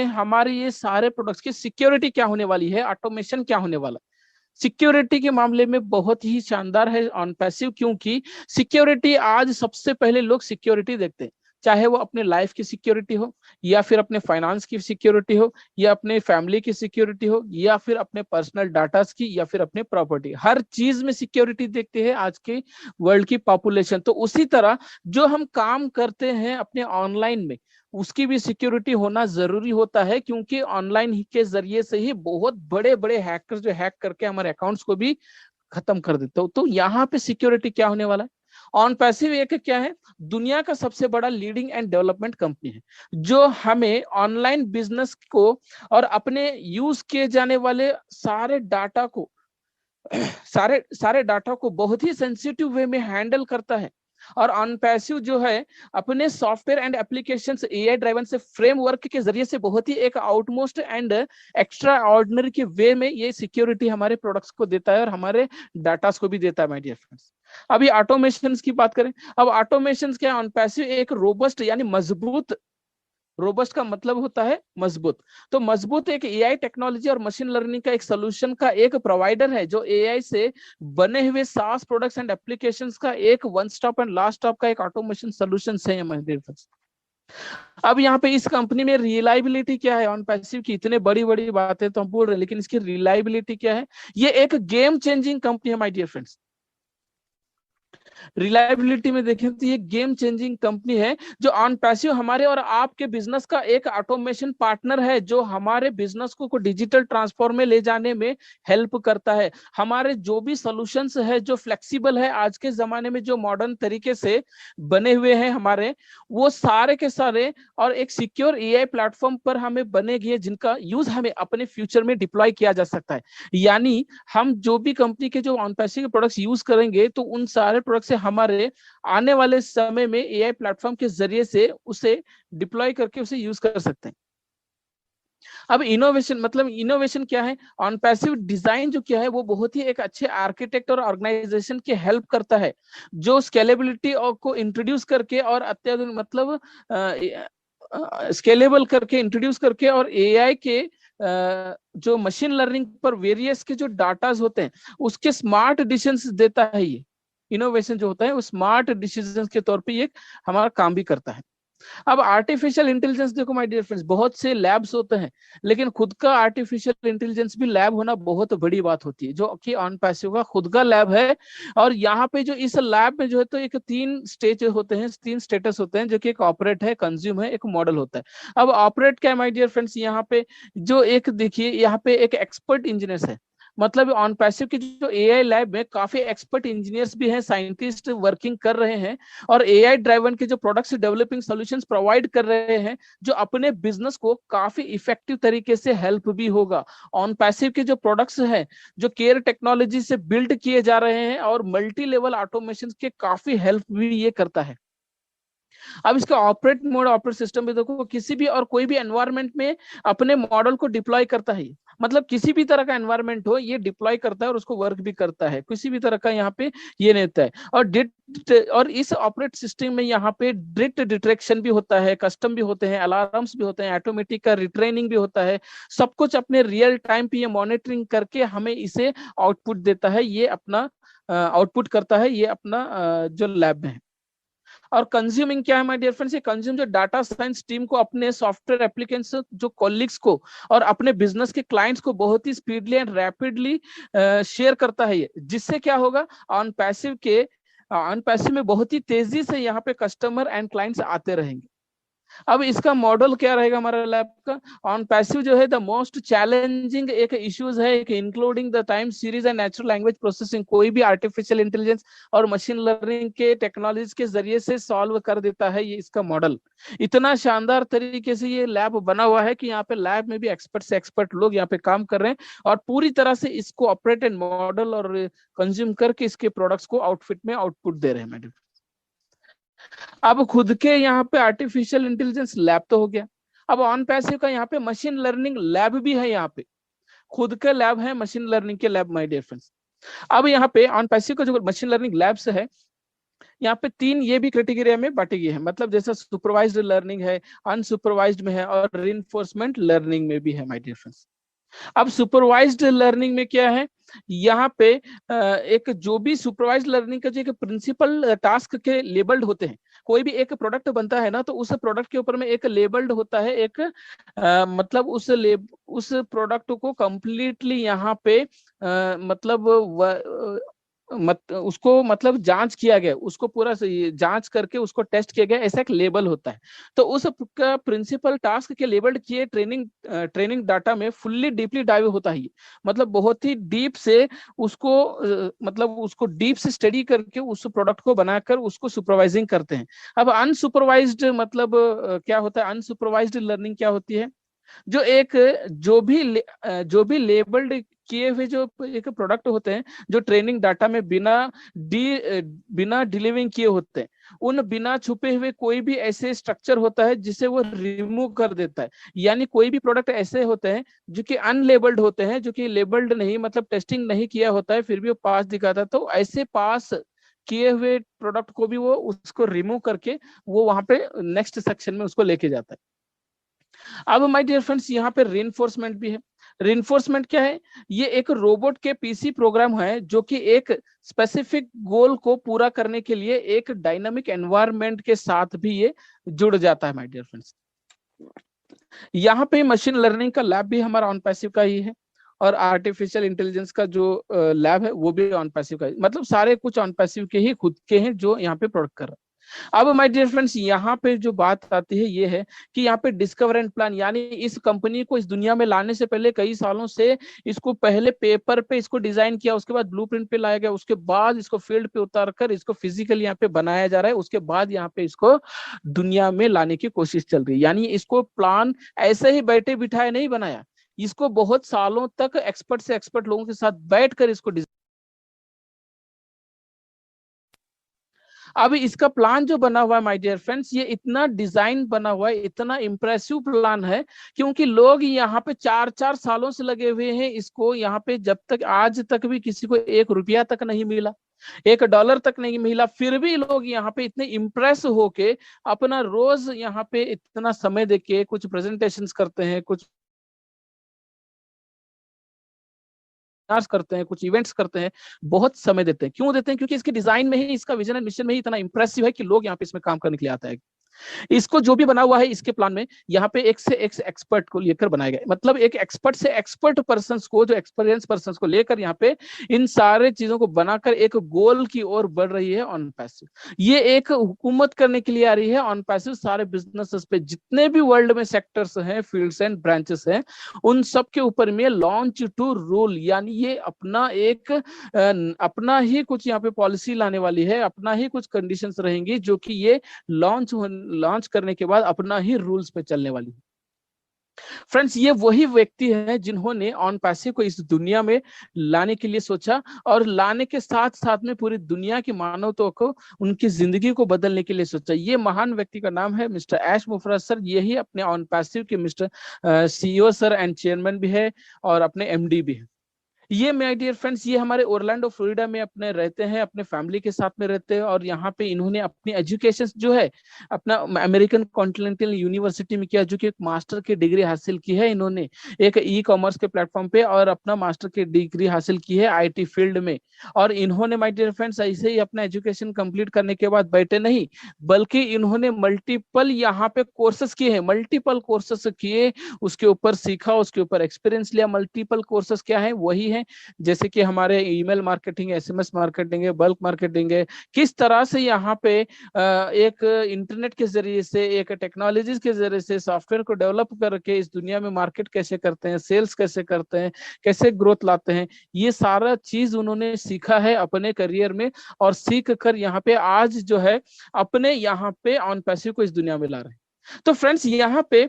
हमारे ये सारे प्रोडक्ट्स की सिक्योरिटी क्या होने वाली है, ऑटोमेशन क्या होने वाला है। सिक्योरिटी के मामले में बहुत ही शानदार है ऑन पैसिव, क्योंकि सिक्योरिटी आज सबसे पहले लोग सिक्योरिटी देखते हैं, चाहे वो अपने लाइफ की सिक्योरिटी हो, या फिर अपने फाइनेंस की सिक्योरिटी हो, या अपने फैमिली की सिक्योरिटी हो, या फिर अपने पर्सनल डाटा की, या फिर अपने प्रॉपर्टी, हर चीज में सिक्योरिटी देखते हैं आज के वर्ल्ड की पॉपुलेशन। तो उसी तरह जो हम काम करते हैं अपने ऑनलाइन में, उसकी भी सिक्योरिटी होना जरूरी होता है, क्योंकि ऑनलाइन के जरिए से ही बहुत बड़े बड़े हैकर्स जो हैक करके हमारे अकाउंट्स को भी खत्म कर देते हो। तो यहाँ पे सिक्योरिटी क्या होने वाला है। ऑन पैसिव एक क्या है, दुनिया का सबसे बड़ा लीडिंग एंड डेवलपमेंट कंपनी है, जो हमें ऑनलाइन बिजनेस को और अपने यूज किए जाने वाले सारे डाटा को सारे सारे डाटा को बहुत ही सेंसिटिव वे में हैंडल करता है। और ऑन पैसिव जो है अपने software and applications AI driven से फ्रेमवर्क के जरिए से बहुत ही एक आउटमोस्ट एंड एक्स्ट्रा ऑर्डिनरी के वे में ये सिक्योरिटी हमारे प्रोडक्ट्स को देता है और हमारे डाटास को भी देता है माय डियर फ्रेंड्स। अभी ऑटोमेशन की बात करें, अब ऑटोमेशन क्या है, ऑन पैसिव एक रोबस्ट यानी मजबूत, रोबस्ट का मतलब होता है मजबूत, तो मजबूत एक एआई टेक्नोलॉजी और मशीन लर्निंग का एक सोल्यूशन का एक प्रोवाइडर है, जो एआई से बने हुए सास प्रोडक्ट्स एंड एप्लीकेशंस का एक one stop and last stop का एक ऑटोमेशन सोल्यूशन है हमारे पास। अब यहाँ पे इस कंपनी में रिलायबिलिटी क्या है, ऑन पैसिव की इतने बड़ी बड़ी बातें तो हम बोल रहे हैं, लेकिन इसकी रिलायबिलिटी क्या है, ये एक गेम चेंजिंग कंपनी है माय डियर फ्रेंड्स। रिलायबिलिटी में देखें तो ये गेम चेंजिंग कंपनी है, जो ऑन पैसिव हमारे और आपके बिजनेस का एक ऑटोमेशन पार्टनर है, जो हमारे बिजनेस को डिजिटल ट्रांसफॉर्म में ले जाने में हेल्प करता है। हमारे जो भी सॉल्यूशंस है जो फ्लेक्सिबल है, आज के जमाने में जो मॉडर्न तरीके से बने हुए हैं हमारे, वो सारे के सारे और एक सिक्योर एआई प्लेटफॉर्म पर हमें बने गए, जिनका यूज हमें अपने फ्यूचर में डिप्लॉय किया जा सकता है। यानी हम जो भी कंपनी के जो ऑन पैसिव के प्रोडक्ट्स यूज करेंगे, तो उन सारे प्रोडक्ट से हमारे आने वाले समय में एआई प्लेटफॉर्म के जरिए से उसे डिप्लॉय करके उसे यूज कर सकते हैं। अब इनोवेशन मतलब इनोवेशन क्या है, ऑन पैसिव डिजाइन जो क्या है वो बहुत ही एक अच्छे आर्किटेक्ट और ऑर्गेनाइजेशन की हेल्प करता है, जो स्केलेबिलिटी को इंट्रोड्यूस करके और अत्याधुनिक मतलब स्केलेबल करके इंट्रोड्यूस करके और एआई के जो मशीन लर्निंग पर वेरियस के जो डाटाज होते हैं उसके स्मार्ट डिसीजंस देता है। ये इनोवेशन जो होता है वो स्मार्ट डिसीजंस के तौर पे ये हमारा काम भी करता है। अब आर्टिफिशियल इंटेलिजेंस देखो माय डियर फ्रेंड्स, बहुत से लैब्स होते हैं, लेकिन खुद का आर्टिफिशियल इंटेलिजेंस भी लैब होना बहुत बड़ी बात होती है, जो कि ऑन पैसिव का खुद का लैब है। और यहाँ पे जो इस लैब में जो है तो एक तीन स्टेज होते हैं, तीन स्टेटस होते हैं, जो कि एक ऑपरेट है, कंज्यूम है, एक मॉडल होता है। अब ऑपरेट क्या है माय डियर फ्रेंड्स, यहाँ पे जो एक देखिए यहाँ पे एक एक्सपर्ट इंजीनियर्स है, मतलब ऑन पैसिव की जो एआई लैब में काफी एक्सपर्ट इंजीनियर्स भी हैं, साइंटिस्ट वर्किंग कर रहे हैं, और एआई ड्राइवन के जो प्रोडक्ट्स डेवलपिंग सॉल्यूशंस प्रोवाइड कर रहे हैं, जो अपने बिजनेस को काफी इफेक्टिव तरीके से हेल्प भी होगा। ऑन पैसिव के जो प्रोडक्ट्स हैं जो केयर टेक्नोलॉजी से बिल्ड किए जा रहे हैं, और मल्टी लेवल ऑटोमेशन के काफी हेल्प भी ये करता है। अब इसका ऑपरेट मोड ऑपरेट सिस्टम भी देखो, किसी भी और कोई भी एनवायरनमेंट में अपने मॉडल को डिप्लॉय करता है, मतलब किसी भी तरह का एनवायरनमेंट हो ये डिप्लॉय करता है और उसको वर्क भी करता है, किसी भी तरह का यहाँ पे ये नहीं होता है। और इस ऑपरेट सिस्टम में यहाँ पे ड्रिफ्ट डिटेक्शन भी होता है, कस्टम भी होते हैं, अलार्म्स भी होते हैं, ऑटोमेटिक का रिट्रेनिंग भी होता है, सब कुछ अपने रियल टाइम पे ये मॉनिटरिंग करके हमें इसे आउटपुट देता है, ये अपना आउटपुट करता है ये अपना जो लैब में है। और कंज्यूमिंग क्या है माय डियर फ्रेंड्स, ये कंज्यूम जो डाटा साइंस टीम को अपने सॉफ्टवेयर एप्लीकेशन जो कॉलीग्स को और अपने बिजनेस के क्लाइंट्स को बहुत ही स्पीडली एंड रैपिडली शेयर करता है, ये जिससे क्या होगा, ऑन पैसिव में बहुत ही तेजी से यहाँ पे कस्टमर एंड क्लाइंट्स आते रहेंगे। अब इसका मॉडल क्या रहेगा हमारा लैब का, ऑन पैसिव जो है द मोस्ट चैलेंजिंग एक इश्यूज है, एक including the time series and natural language processing, कोई भी आर्टिफिशियल इंटेलिजेंस और मशीन लर्निंग के टेक्नोलॉजीज के जरिए से सॉल्व कर देता है ये इसका मॉडल। इतना शानदार तरीके से ये लैब बना हुआ है कि यहाँ पे लैब में भी एक्सपर्ट से एक्सपर्ट लोग यहाँ पे काम कर रहे हैं, और पूरी तरह से इसको ऑपरेट एंड मॉडल और कंज्यूम करके इसके प्रोडक्ट्स को आउटफिट में आउटपुट दे रहे हैं मैडम। अब खुद के यहाँ पे आर्टिफिशियल इंटेलिजेंस लैब तो हो गया, अब ऑन पैसिव का यहाँ पे मशीन लर्निंग लैब भी है, यहाँ पे खुद का लैब है मशीन लर्निंग के लैब माय डियर फ्रेंड्स। अब यहाँ पे ऑन पैसिव का जो मशीन लर्निंग लैब्स है यहाँ पे तीन ये भी क्राइटेरिया में बांटी गई है, मतलब जैसा सुपरवाइज्ड लर्निंग है, अनसुपरवाइज्ड में है और रिइंफोर्समेंट लर्निंग में भी है माय डियर फ्रेंड्स। अब सुपरवाइज्ड लर्निंग में क्या है, यहाँ पे एक जो भी सुपरवाइज्ड लर्निंग का जो एक प्रिंसिपल टास्क के लेबल्ड होते हैं, कोई भी एक प्रोडक्ट बनता है ना, तो उस प्रोडक्ट के ऊपर में एक लेबल्ड होता है, एक मतलब उस प्रोडक्ट को कंप्लीटली यहाँ पे मतलब उसको मतलब जांच किया गया, उसको पूरा जांच करके उसको टेस्ट किया गया, ऐसा एक लेबल होता है। तो उस का प्रिंसिपल टास्क के लेबल्ड किए ट्रेनिंग डाटा में फुल्ली डीपली डाइव होता है, मतलब बहुत ही डीप से उसको मतलब उसको डीप से स्टडी करके उस प्रोडक्ट को बनाकर उसको सुपरवाइजिंग करते हैं। अब अनसुपरवाइज्ड मतलब क्या होता है, अनसुपरवाइज्ड लर्निंग क्या होती है, जो एक जो भी लेबल्ड किए हुए जो एक प्रोडक्ट होते हैं, जो ट्रेनिंग डाटा में बिना डिलीवरिंग किए होते हैं, उन बिना छुपे हुए कोई भी ऐसे स्ट्रक्चर होता है जिसे वो रिमूव कर देता है। यानी कोई भी प्रोडक्ट ऐसे होते हैं जो कि अनलेबल्ड होते हैं, जो कि लेबल्ड नहीं मतलब टेस्टिंग नहीं किया होता है, फिर भी वो पास दिखाता है, तो ऐसे पास किए हुए प्रोडक्ट को भी वो उसको रिमूव करके वो वहां पे नेक्स्ट सेक्शन में उसको लेके जाता है। अब माय डियर फ्रेंड्स, यहाँ पे रिइंफोर्समेंट भी है। रिइंफोर्समेंट क्या है, ये एक रोबोट के पीसी प्रोग्राम है जो कि एक स्पेसिफिक गोल को पूरा करने के लिए एक डायनामिक एनवायरनमेंट के साथ भी ये जुड़ जाता है माय डियर फ्रेंड्स। यहाँ पे मशीन लर्निंग का लैब भी हमारा ऑन पैसिव का ही है, और आर्टिफिशियल इंटेलिजेंस का जो लैब है वो भी ऑन पैसिव का है, मतलब सारे कुछ ऑन पैसिव के ही खुद के हैं जो यहाँ पे प्रोडक्ट कर रहे हैं। अब माय डियर फ्रेंड्स, यहाँ पे जो बात आती है ये है कि यहाँ पे डिस्कवर एंड प्लान, यानी इस कंपनी को इस दुनिया में लाने से पहले कई सालों से इसको पहले पेपर पे इसको डिजाइन किया, उसके बाद ब्लूप्रिंट पे लाया गया, उसके बाद इसको फील्ड पे उतार कर इसको फिजिकली यहाँ पे बनाया जा रहा है, उसके बाद यहाँ पे इसको दुनिया में लाने की कोशिश चल रही है। यानी इसको प्लान ऐसे ही बैठे बिठाए नहीं बनाया, इसको बहुत सालों तक एक्सपर्ट से एक्सपर्ट लोगों के साथ बैठकर इसको, अब इसका प्लान जो बना हुआ है माय डियर फ्रेंड्स, ये इतना डिजाइन बना हुआ है, इतना इंप्रेसिव प्लान है, क्योंकि लोग यहाँ पे 4-4 सालों से लगे हुए हैं इसको, यहाँ पे जब तक आज तक भी किसी को 1 रुपया तक नहीं मिला, $1 तक नहीं मिला, फिर भी लोग यहाँ पे इतने इम्प्रेस होके अपना रोज यहाँ पे इतना समय देके कुछ प्रेजेंटेशंस करते हैं, कुछ करते हैं, कुछ इवेंट्स करते हैं, बहुत समय देते हैं। क्यों देते हैं? क्योंकि इसके डिजाइन में ही, इसका विजन एंड मिशन में ही इतना इंप्रेसिव है कि लोग यहाँ पे इसमें काम करने के लिए आता है। इसको जो भी बना हुआ है इसके प्लान में, यहाँ पे एक से एक एक्सपर्ट को लेकर बनाया गया, मतलब एक एक्सपर्ट से एक्सपर्ट पर्सन को, जो एक्सपीरियंस पर्सन को लेकर यहाँ पे इन सारे चीजों को बनाकर एक गोल की ओर बढ़ रही है ऑन पैसिव। ये एक हुकूमत करने के लिए आ रही है ऑन पैसिव, सारे बिजनेसेस पे जितने भी वर्ल्ड में सेक्टर्स हैं, फील्ड्स एंड ब्रांचेस हैं, उन सब के ऊपर में लॉन्च टू रूल, यानी ये अपना एक अपना ही कुछ यहाँ पे पॉलिसी लाने वाली है, अपना ही कुछ कंडीशंस रहेंगी जो कि ये लॉन्च करने के बाद अपना ही रूल्स पे चलने वाली है। फ्रेंड्स, ये वही व्यक्ति हैं जिन्होंने ऑन पैसिव को इस दुनिया में लाने के लिए सोचा, और लाने के साथ साथ में पूरी दुनिया की मानवता को, उनकी जिंदगी को बदलने के लिए सोचा। ये महान व्यक्ति का नाम है मिस्टर ऐश मुफर्रस सर। यही अपने ऑन पैसिव के mister CEO sir and chairman भी है, और अपने एमडी भी है। ये माय डियर फ्रेंड्स, ये हमारे ओरलैंडो फ्लोरिडा में अपने रहते हैं, अपने फैमिली के साथ में रहते हैं, और यहाँ पे इन्होंने अपनी एजुकेशन जो है अपना अमेरिकन कॉन्टिनेंटल यूनिवर्सिटी में किया, जो कि एक मास्टर की डिग्री हासिल की है इन्होंने एक ई कॉमर्स के प्लेटफॉर्म पे, और अपना मास्टर की डिग्री हासिल की है आईटी फील्ड में। और इन्होंने माय डियर फ्रेंड्स ऐसे ही अपना एजुकेशन कंप्लीट करने के बाद बैठे नहीं, बल्कि इन्होंने मल्टीपल यहाँ पे कोर्सेस किए हैं, मल्टीपल कोर्सेस किए, उसके ऊपर सीखा, उसके ऊपर एक्सपीरियंस लिया। मल्टीपल कोर्सेस क्या है, वही है जैसे कि हमारे ईमेल मार्केटिंग, एसएमएस मार्केटिंग है, बल्क मार्केटिंग है, किस तरह से यहाँ पे एक इंटरनेट के जरिए से, एक टेक्नोलॉजीज के जरिए से सॉफ्टवेयर को डेवलप करके इस दुनिया में मार्केट कैसे करते हैं, सेल्स कैसे करते हैं, कैसे ग्रोथ लाते हैं, ये सारा चीज उन्होंने सीखा है अपने करियर में, और सीख कर यहाँ पे आज जो है अपने यहाँ पे ऑन पैसिव को इस दुनिया में ला रहे हैं। तो फ्रेंड्स, यहाँ पे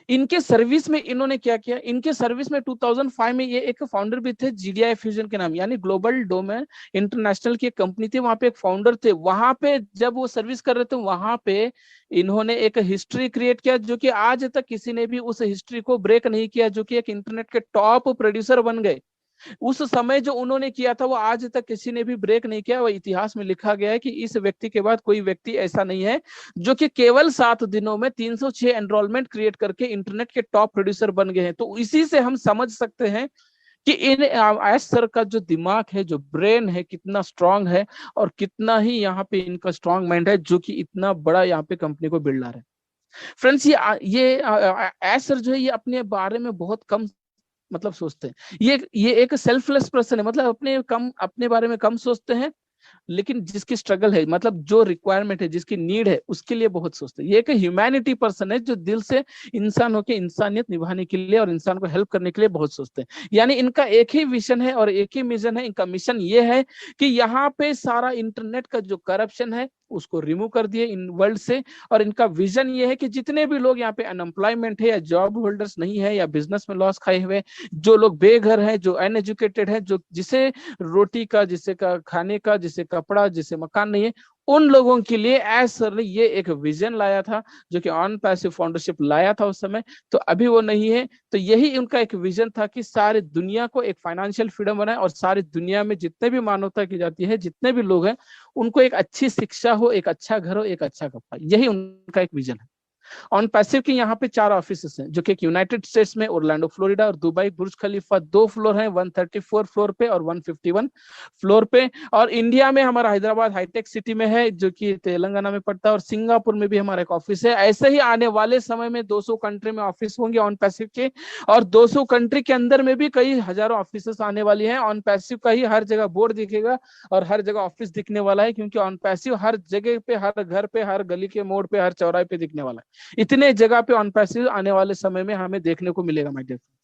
इनके सर्विस में इन्होंने क्या किया, इनके सर्विस में 2005 में ये एक फाउंडर भी थे जीडीआई फ्यूजन के नाम, यानी ग्लोबल डोमेन इंटरनेशनल की एक कंपनी थी, वहां पे एक फाउंडर थे। वहां पे जब वो सर्विस कर रहे थे, वहां पे इन्होंने एक हिस्ट्री क्रिएट किया, जो कि आज तक किसी ने भी उस हिस्ट्री को ब्रेक नहीं किया, जो कि एक इंटरनेट के टॉप प्रोड्यूसर बन गए। उस समय जो उन्होंने किया था वो आज तक किसी ने भी ब्रेक नहीं किया। वो इतिहास में लिखा गया है कि इस व्यक्ति के बाद कोई व्यक्ति ऐसा नहीं है जो कि केवल 7 दिनों में 306 एनरोलमेंट क्रिएट करके इंटरनेट के टॉप प्रोड्यूसर बन गए हैं। तो इसी से हम समझ सकते हैं कि इन एस सर का जो दिमाग है, जो ब्रेन है, कितना स्ट्रांग है और कितना ही यहाँ पे इनका स्ट्रांग माइंड है, जो कि इतना बड़ा यहाँ पे कंपनी को बिल्ड रहा है। फ्रेंड्स, ये एस सर जो है ये अपने बारे में बहुत कम मतलब सोचते हैं। ये एक सेल्फलेस पर्सन है, मतलब अपने बारे में कम सोचते हैं, लेकिन जिसकी स्ट्रगल है, मतलब जो रिक्वायरमेंट है, जिसकी नीड है, उसके लिए बहुत सोचते हैं। ये एक ह्यूमैनिटी पर्सन है जो दिल से इंसान होकर इंसानियत निभाने के लिए और इंसान को हेल्प करने के लिए बहुत सोचते हैं। यानी इनका एक ही विजन है और एक ही मिशन है। इनका मिशन ये है कि यहाँ पे सारा इंटरनेट का जो करप्शन है उसको रिमूव कर दिए इन वर्ल्ड से। और इनका विजन ये है कि जितने भी लोग यहाँ पे अनएम्प्लॉयमेंट है या जॉब होल्डर्स नहीं है या बिजनेस में लॉस खाए हुए, जो लोग बेघर हैं, जो अनएजुकेटेड है, जो जिसे रोटी का, जिसे का खाने का, जिसे कपड़ा, जिसे मकान नहीं है, उन लोगों के लिए एस सर ने ये एक विजन लाया था जो कि ऑन पैसिव फाउंडरशिप लाया था उस समय। तो अभी वो नहीं है। तो यही उनका एक विजन था कि सारी दुनिया को एक फाइनेंशियल फ्रीडम बनाए और सारी दुनिया में जितने भी मानवता की जाती है, जितने भी लोग हैं, उनको एक अच्छी शिक्षा हो, एक अच्छा घर हो, एक अच्छा कपड़ा। यही उनका एक विजन है। ऑन पैसिव की यहाँ पे 4 ऑफिसेस हैं, जो कि यूनाइटेड स्टेट्स में ओरलैंडो फ्लोरिडा और दुबई बुर्ज खलीफा 2 फ्लोर हैं, 134 फ्लोर पे और 151 फ्लोर पे। और इंडिया में हमारा हैदराबाद हाईटेक सिटी में है, जो कि तेलंगाना में पड़ता है, और सिंगापुर में भी हमारा एक ऑफिस है। ऐसे ही आने वाले समय में 200 कंट्री में ऑफिस होंगे ऑन पैसिव के, और 200 कंट्री के अंदर में भी कई हजारों ऑफिस आने वाली हैं। ऑन पैसिव का ही हर जगह बोर्ड दिखेगा और हर जगह ऑफिस दिखने वाला है, क्योंकि ऑन पैसिव हर जगह पे, हर घर पे, हर गली के मोड़ पे, हर चौराहे पे दिखने वाला है। इतने जगह पे ऑन पैसिव आने वाले समय में हमें देखने को मिलेगा माय डियर फ्रेंड्स।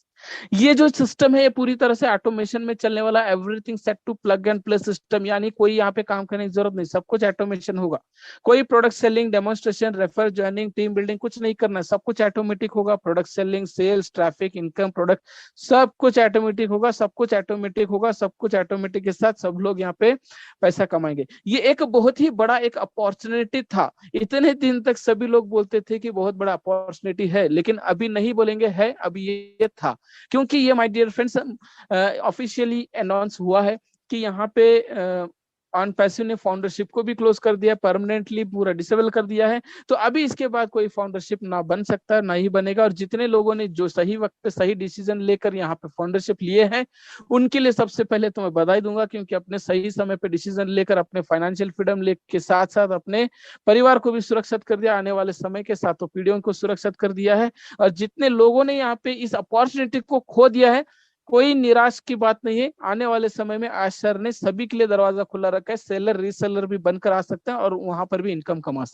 ये जो सिस्टम है ये पूरी तरह से ऑटोमेशन में चलने वाला, everything set to plug and play system. यानी कोई यहाँ पे काम करने की जरूरत नहीं, सब कुछ ऑटोमेशन होगा। कोई product selling, demonstration, refer, joining, team building कुछ नहीं करना है, सब कुछ ऑटोमेटिक होगा। Product selling, sales, traffic, income, product, सब कुछ ऑटोमेटिक होगा, सब कुछ ऑटोमेटिक होगा, सब कुछ ऑटोमेटिक के साथ सब लोग यहाँ पे पैसा कमाएंगे। ये एक बहुत ही बड़ा एक अपॉर्चुनिटी था। इतने दिन तक सभी लोग बोलते थे कि बहुत बड़ा अपॉर्चुनिटी है, लेकिन अभी नहीं बोलेंगे है, अभी ये था। क्योंकि ये my dear friends officially announce हुआ है कि यहाँ पे ऑन पैसिव ने फाउंडरशिप को भी क्लोज कर दिया, परमानेंटली पूरा डिसेबल कर दिया है। तो अभी इसके बाद कोई फाउंडरशिप ना बन सकता, ना ही बनेगा। और जितने लोगों ने जो सही वक्त पे सही डिसीजन लेकर यहाँ पे फाउंडरशिप लिए हैं, उनके लिए सबसे पहले तो मैं बधाई दूंगा, क्योंकि अपने सही समय पे डिसीजन लेकर अपने फाइनेंशियल फ्रीडम ले के साथ साथ अपने परिवार को भी सुरक्षित कर दिया, आने वाले समय के साथों पीढ़ियों को सुरक्षित कर दिया है। और जितने लोगों ने यहाँ पे इस अपॉर्चुनिटी को खो दिया है, कोई निराश की बात नहीं है। आने वाले समय में आज सर ने सभी के लिए दरवाजा खुला रखा है, सेलर रीसेलर भी बनकर आ सकते हैं और वहां पर भी इनकम कमा सकते हैं।